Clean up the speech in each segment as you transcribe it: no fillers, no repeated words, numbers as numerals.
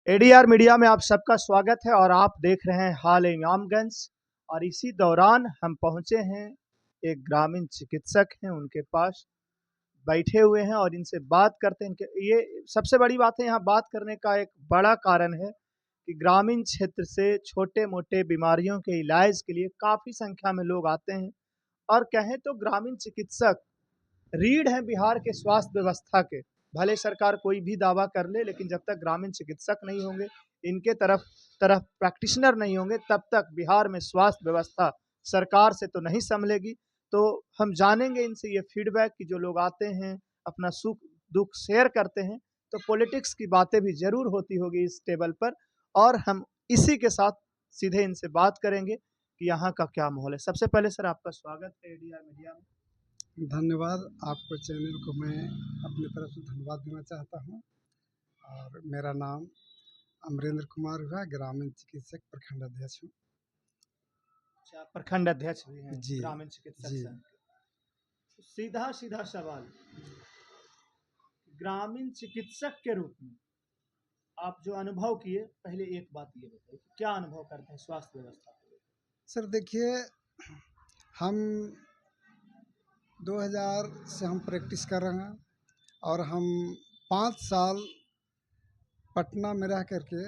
ADR media में आप सबका स्वागत है और आप देख रहे हैं हाल इमामगंज। और इसी दौरान हम पहुंचे हैं, एक ग्रामीण चिकित्सक हैं, उनके पास बैठे हुए हैं और इनसे बात करते हैं। इनके ये सबसे बड़ी बात है, यहाँ बात करने का एक बड़ा कारण है कि ग्रामीण क्षेत्र से छोटे-मोटे बीमारियों के इलाज के लिए काफ़ी संख्या में लोग आते हैं। और कहें तो ग्रामीण चिकित्सक रीढ़ हैं बिहार के स्वास्थ्य व्यवस्था के। भले सरकार कोई भी दावा कर ले, लेकिन जब तक ग्रामीण चिकित्सक नहीं होंगे, इनके तरफ तरफ प्रैक्टिशनर नहीं होंगे, तब तक बिहार में स्वास्थ्य व्यवस्था सरकार से तो नहीं सँभलेगी। तो हम जानेंगे इनसे ये फीडबैक कि जो लोग आते हैं, अपना सुख-दुःख शेयर करते हैं, तो पॉलिटिक्स की बातें भी ज़रूर होती होगी इस टेबल पर। और हम इसी के साथ सीधे इनसे बात करेंगे कि यहाँ का क्या माहौल है। सबसे पहले सर, आपका स्वागत है एडीआर मीडिया में। धन्यवाद। आपको चैनल को मैं अपनी तरफ से धन्यवाद देना चाहता हूं। और मेरा नाम अमरेंद्र कुमार हुआ, ग्रामीण चिकित्सक प्रखंड अध्यक्ष हूं। अच्छा, प्रखंड अध्यक्ष भी हैं जी ग्रामीण चिकित्सक जी। संघ के। सीधा सीधा सवाल, ग्रामीण चिकित्सक के रूप में आप जो अनुभव किए, पहले एक बात ये बताइए कि क्या अनुभव करते हैं स्वास्थ्य व्यवस्था को? सर देखिए, हम 2000 से हम प्रैक्टिस कर रहे हैं और हम 5 साल पटना में रह करके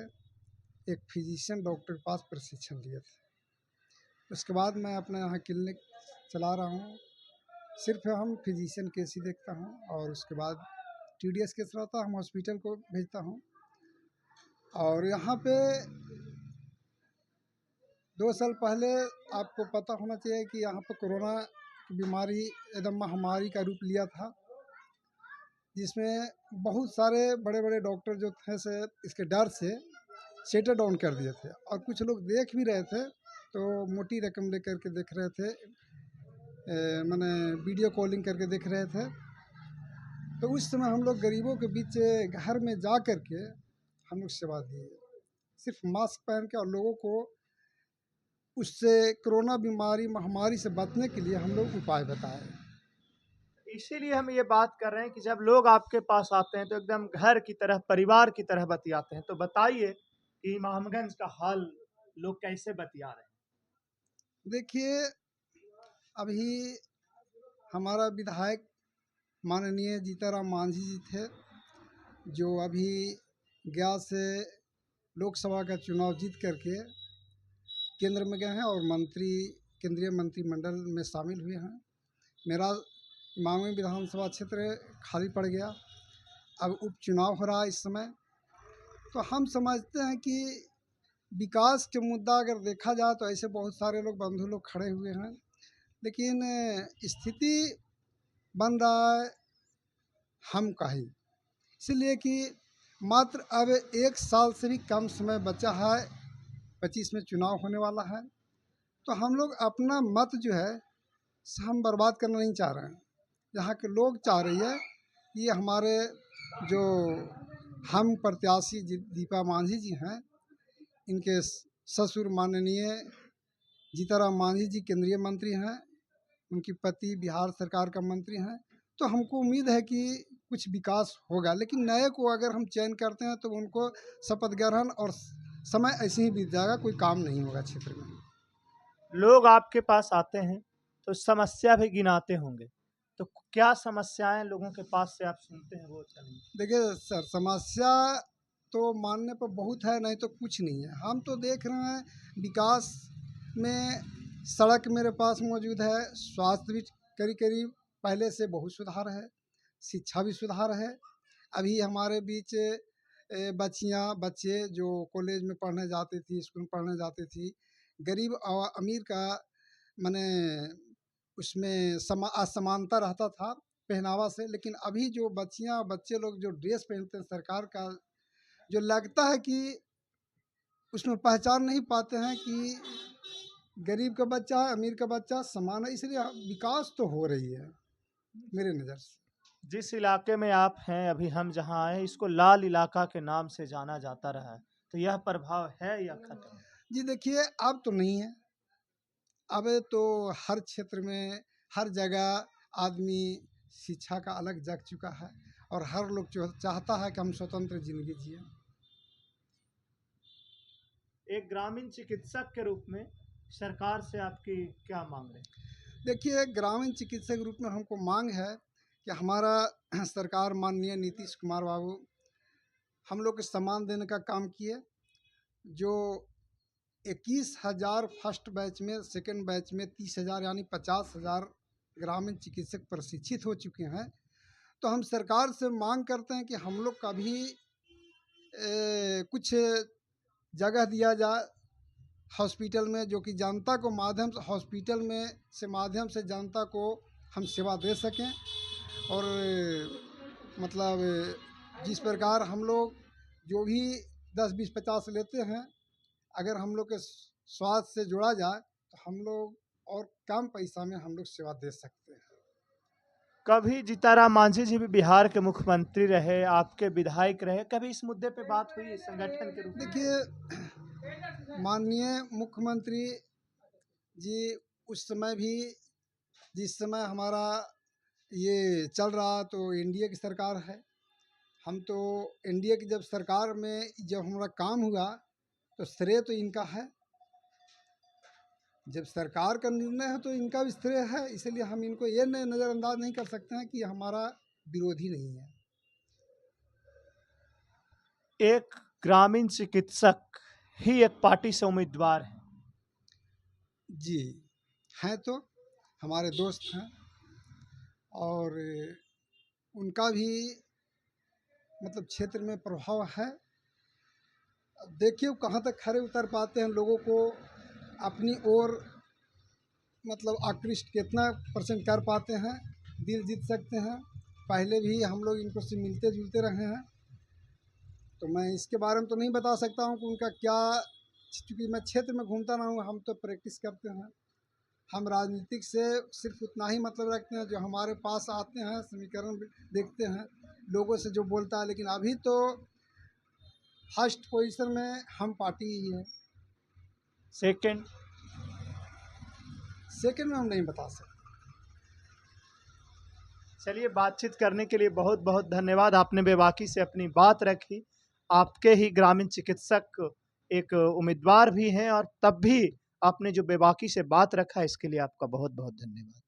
एक फिजिशियन डॉक्टर के पास प्रशिक्षण लिए थे। उसके बाद मैं अपना यहाँ क्लिनिक चला रहा हूँ। सिर्फ हम फिजिशियन केस ही देखता हूँ और उसके बाद टीडीएस केस रहता है, हम हॉस्पिटल को भेजता हूँ। और यहाँ पे 2 साल पहले आपको पता होना चाहिए कि यहाँ पे कोरोना की बीमारी एकदम महामारी का रूप लिया था, जिसमें बहुत सारे बड़े बड़े डॉक्टर जो थे से इसके डर से शटर डाउन कर दिए थे। और कुछ लोग देख भी रहे थे तो मोटी रकम लेकर के देख रहे थे, मैंने वीडियो कॉलिंग करके देख रहे थे। तो उस समय हम लोग गरीबों के बीच घर में जा कर के हम लोग सेवा दिए, सिर्फ मास्क पहन के, और लोगों को उससे कोरोना बीमारी महामारी से बचने के लिए हम लोग उपाय बताए। इसीलिए हम ये बात कर रहे हैं कि जब लोग आपके पास आते हैं तो एकदम घर की तरह, परिवार की तरह बतियाते हैं। तो बताइए कि इमामगंज का हाल लोग कैसे बतिया रहे हैं? देखिए, अभी हमारा विधायक माननीय जीताराम मांझी जी थे, जो अभी गया से लोकसभा का चुनाव जीत करके केंद्र में गए हैं और केंद्रीय मंत्रिमंडल में शामिल हुए हैं। मेरा इमामी विधानसभा क्षेत्र खाली पड़ गया, अब उपचुनाव हो रहा है इस समय। तो हम समझते हैं कि विकास के मुद्दा अगर देखा जाए तो ऐसे बहुत सारे लोग, बंधु लोग खड़े हुए हैं, लेकिन स्थिति बन रहा है हम का ही, इसलिए कि मात्र अब 1 साल से भी कम समय बचा है, 25 में चुनाव होने वाला है। तो हम लोग अपना मत जो है हम बर्बाद करना नहीं चाह रहे हैं। यहाँ के लोग चाह रही है कि हमारे जो हम प्रत्याशी दीपा मांझी जी हैं, इनके ससुर माननीय जीताराम मांझी जी केंद्रीय मंत्री हैं, उनकी पति बिहार सरकार का मंत्री हैं। तो हमको उम्मीद है कि कुछ विकास होगा, लेकिन नए को अगर हम चयन करते हैं तो उनको शपथ ग्रहण और समय ऐसे ही बीत जाएगा, कोई काम नहीं होगा क्षेत्र में। लोग आपके पास आते हैं तो समस्या भी गिनाते होंगे, तो क्या समस्याएं लोगों के पास से आप सुनते हैं, वो चलिए। देखिए सर, समस्या तो मानने पर बहुत है, नहीं तो कुछ नहीं है। हम तो देख रहे हैं विकास में, सड़क मेरे पास मौजूद है, स्वास्थ्य भी करीब करीब पहले से बहुत सुधार है, शिक्षा भी सुधार है। अभी हमारे बीच बच्चियाँ बच्चे जो कॉलेज में पढ़ने जाती थी, स्कूल में पढ़ने जाती थी, गरीब और अमीर का माने उसमें असमानता रहता था पहनावा से। लेकिन अभी जो बच्चियाँ बच्चे लोग जो ड्रेस पहनते हैं सरकार का, जो लगता है कि उसमें पहचान नहीं पाते हैं कि गरीब का बच्चा है अमीर का बच्चा समान है। इसलिए विकास तो हो रही है मेरे नज़र से। जिस इलाके में आप हैं, अभी हम जहाँ आए, इसको लाल इलाका के नाम से जाना जाता रहा है, तो यह प्रभाव है या खत्म? जी देखिए, अब तो नहीं है। अब तो हर क्षेत्र में, हर जगह आदमी शिक्षा का अलग जग चुका है और हर लोग जो चाहता है कि हम स्वतंत्र जिंदगी जिए। एक ग्रामीण चिकित्सक के रूप में सरकार से आपकी क्या मांग है? देखिए, ग्रामीण चिकित्सक के रूप में हमको मांग है कि हमारा सरकार माननीय नीतीश कुमार बाबू हम लोग को सम्मान देने का काम किए। जो 21,000 फर्स्ट बैच में, सेकंड बैच में 30,000 यानी 50,000 ग्रामीण चिकित्सक प्रशिक्षित हो चुके हैं। तो हम सरकार से मांग करते हैं कि हम लोग का भी कुछ जगह दिया जाए हॉस्पिटल में, जो कि जनता को माध्यम से हॉस्पिटल में से माध्यम से जनता को हम सेवा दे सकें। और मतलब जिस प्रकार हम लोग जो भी 10, 20, 50 लेते हैं, अगर हम लोग के स्वास्थ्य से जोड़ा जाए तो हम लोग और कम पैसा में हम लोग सेवा दे सकते हैं। कभी जीताराम मांझी जी भी बिहार के मुख्यमंत्री रहे, आपके विधायक रहे, कभी इस मुद्दे पे बात हुई इस संगठन के रूप में? देखिए, माननीय मुख्यमंत्री जी उस समय भी, जिस समय हमारा ये चल रहा तो एनडीए की सरकार है। हम तो एनडीए की जब सरकार में जब हमारा काम हुआ तो श्रेय तो इनका है। जब सरकार का निर्णय है तो इनका भी श्रेय है, इसलिए हम इनको ये नज़रअंदाज नहीं कर सकते हैं कि हमारा विरोधी नहीं है। एक ग्रामीण चिकित्सक ही एक पार्टी से उम्मीदवार है। जी हैं, तो हमारे दोस्त हैं और उनका भी मतलब क्षेत्र में प्रभाव है। देखिए कहाँ तक खरे उतर पाते हैं, लोगों को अपनी ओर मतलब आकृष्ट कितना % कर पाते हैं, दिल जीत सकते हैं। पहले भी हम लोग इनको से मिलते जुलते रहे हैं, तो मैं इसके बारे में तो नहीं बता सकता हूँ कि उनका क्या, क्योंकि मैं क्षेत्र में घूमता ना हूँ। हम तो प्रैक्टिस करते हैं, हम राजनीतिक से सिर्फ उतना ही मतलब रखते हैं जो हमारे पास आते हैं, समीकरण देखते हैं, लोगों से जो बोलता है। लेकिन अभी तो फर्स्ट पोजीशन में हम पार्टी ही है। सेकंड सेकंड में हम नहीं बता सकते। चलिए, बातचीत करने के लिए बहुत बहुत धन्यवाद। आपने बेबाकी से अपनी बात रखी। आपके ही ग्रामीण चिकित्सक एक उम्मीदवार भी हैं और तब भी आपने जो बेबाकी से बात रखा, इसके लिए आपका बहुत बहुत धन्यवाद।